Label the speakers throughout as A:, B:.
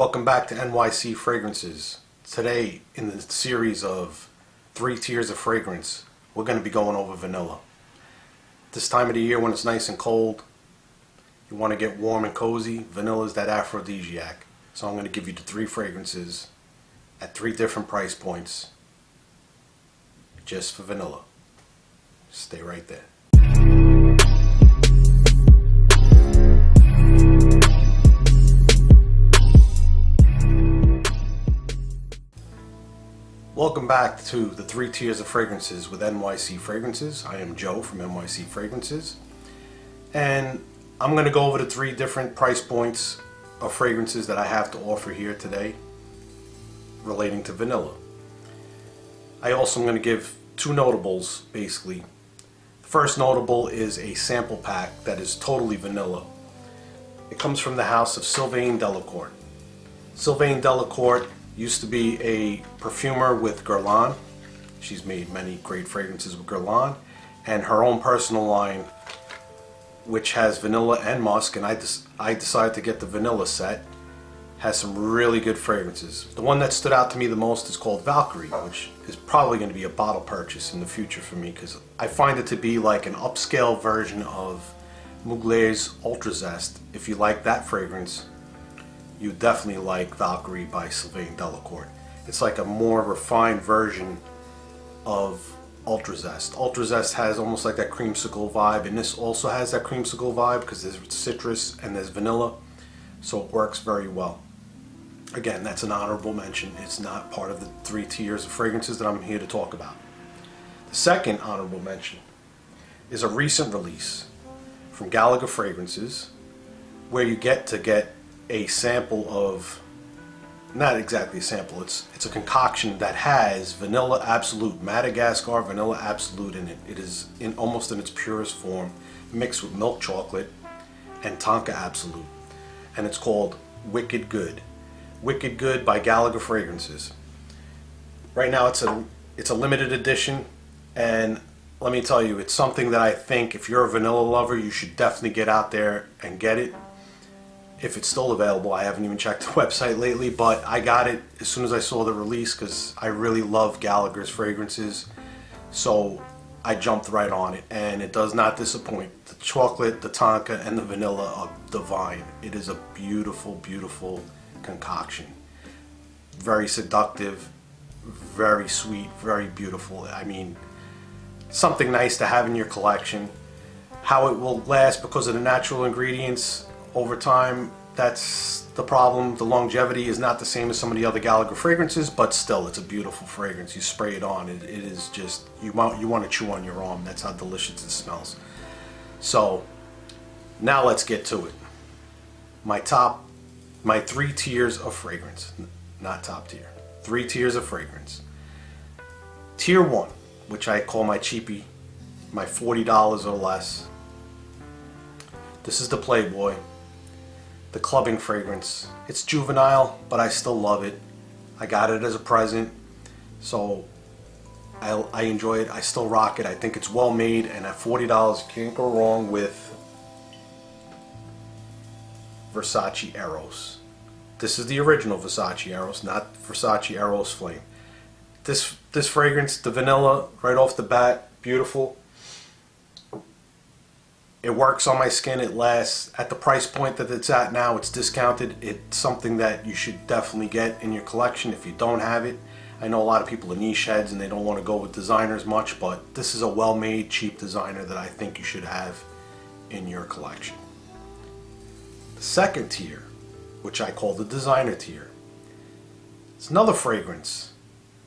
A: Welcome back to NYC Fragrances. Today, in the series of 3 tiers of fragrance, we're going to be going over vanilla. This time of the year when it's nice and cold, you want to get warm and cozy, vanilla is that aphrodisiac. So I'm going to give you the 3 fragrances at 3 different price points just for vanilla. Stay right there. Welcome back to the 3 tiers of fragrances with NYC Fragrances. I am Joe from NYC Fragrances, and I'm going to go over the 3 different price points of fragrances that I have to offer here today relating to vanilla. I also am going to give 2 notables basically. The first notable is a sample pack that is totally vanilla. It comes from the house of Sylvain Delacourte. Sylvain Delacourte used to be a perfumer with Guerlain. She's made many great fragrances with Guerlain, and her own personal line, which has vanilla and musk, and I decided to get the vanilla set, has some really good fragrances. The one that stood out to me the most is called Valkyrie, which is probably going to be a bottle purchase in the future for me because I find it to be like an upscale version of Mugler's Ultra Zest. If you like that fragrance, you definitely like Valkyrie by Sylvain Delacourte. It's like a more refined version of Ultra Zest. Ultra Zest has almost like that creamsicle vibe, and this also has that creamsicle vibe because there's citrus and there's vanilla, so it works very well. Again, that's an honorable mention. It's not part of the 3 tiers of fragrances that I'm here to talk about. The second honorable mention is a recent release from Gallagher Fragrances, where you get a sample of, not exactly a sample, it's a concoction that has Vanilla Absolute, Madagascar Vanilla Absolute in it. It is almost in its purest form, mixed with milk chocolate and Tonka Absolute, and it's called Wicked Good. Wicked Good by Gallagher Fragrances. Right now it's a limited edition, and let me tell you, it's something that I think if you're a vanilla lover, you should definitely get out there and get it. If it's still available, I haven't even checked the website lately, but I got it as soon as I saw the release because I really love Gallagher's fragrances. So I jumped right on it, and it does not disappoint. The chocolate, the Tonka, and the vanilla are divine. It is a beautiful, beautiful concoction. Very seductive, very sweet, very beautiful. I mean, something nice to have in your collection. How it will last because of the natural ingredients over time, that's the problem. The longevity is not the same as some of the other Gallagher fragrances, but still, it's a beautiful fragrance. You spray it on, it is just, you want to chew on your arm. That's how delicious it smells. So now let's get to it. My 3 tiers of fragrance, not top tier. 3 tiers of fragrance. Tier 1, which I call my cheapie, my $40 or less. This is the Playboy. The clubbing fragrance. It's juvenile, but I still love it. I got it as a present, so I enjoy it. I still rock it. I think it's well made, and at $40 you can't go wrong with Versace Eros. This is the original Versace Eros, not Versace Eros Flame. This fragrance, the vanilla right off the bat, beautiful. It works on my skin, it lasts. At the price point that it's at now, it's discounted. It's something that you should definitely get in your collection if you don't have it. I know a lot of people are niche heads and they don't want to go with designers much, but this is a well-made, cheap designer that I think you should have in your collection. The second tier, which I call the designer tier, it's another fragrance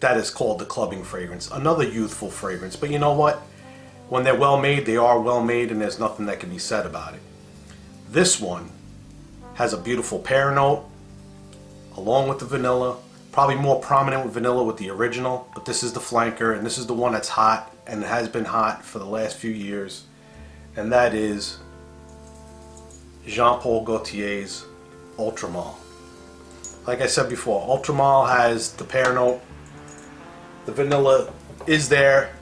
A: that is called the clubbing fragrance, another youthful fragrance, but you know what? When they're well made, they are well made, and there's nothing that can be said about it. This one has a beautiful pear note along with the vanilla, probably more prominent with vanilla with the original, but this is the flanker, and this is the one that's hot and has been hot for the last few years, and that is Jean Paul Gaultier's Ultramale. Like I said before, Ultramale has the pear note. The vanilla is there,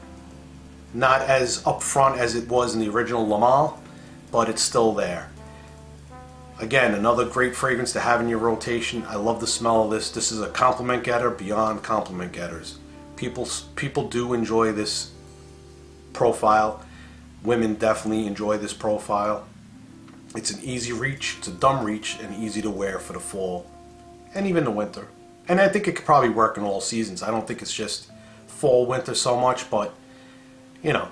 A: not as upfront as it was in the original La Male, but it's still there. Again, another great fragrance to have in your rotation. I love the smell of this. This is a compliment getter beyond compliment getters. People do enjoy this profile. Women definitely enjoy this profile. It's an easy reach, it's a dumb reach, and easy to wear for the fall and even the winter. And I think it could probably work in all seasons. I don't think it's just fall, winter so much, but you know,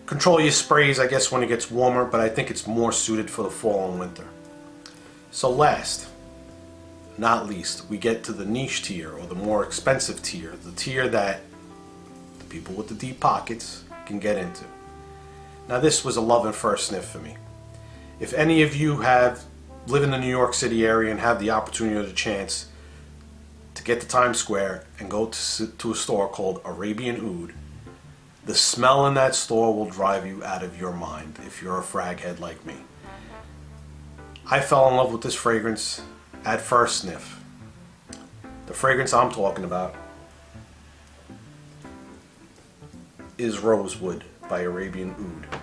A: control your sprays, I guess, when it gets warmer, but I think it's more suited for the fall and winter. So last, not least, we get to the niche tier, or the more expensive tier, the tier that the people with the deep pockets can get into. Now this was a love and first sniff for me. If any of you live in the New York City area and have the opportunity or the chance to get to Times Square and go to a store called Arabian Oud, the smell in that store will drive you out of your mind if you're a frag head like me. I fell in love with this fragrance at first sniff. The fragrance I'm talking about is Rosewood by Arabian Oud.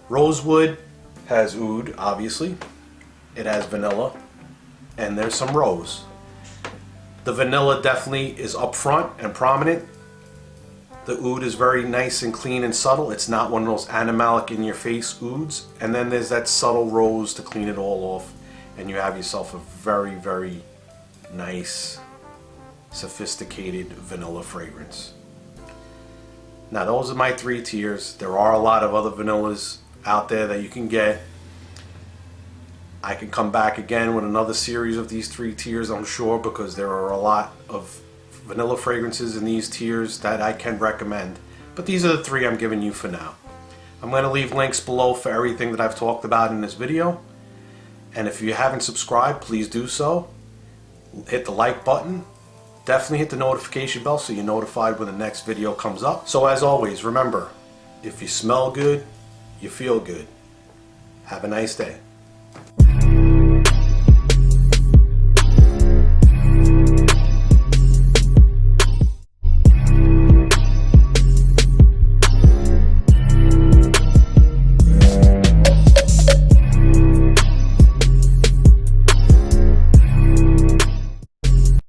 A: Rosewood has oud, obviously. It has vanilla, and there's some rose. The vanilla definitely is up front and prominent. The oud is very nice and clean and subtle. It's not one of those animalic in your face ouds. And then there's that subtle rose to clean it all off, and you have yourself a very, very nice, sophisticated vanilla fragrance. Now those are my three tiers. There are a lot of other vanillas out there that you can get. I can come back again with another series of these three tiers, I'm sure, because there are a lot of vanilla fragrances in these tiers that I can recommend. But these are the three I'm giving you for now. I'm going to leave links below for everything that I've talked about in this video. And if you haven't subscribed, please do so. Hit the like button. Definitely hit the notification bell so you're notified when the next video comes up. So as always, remember, if you smell good, you feel good. Have a nice day.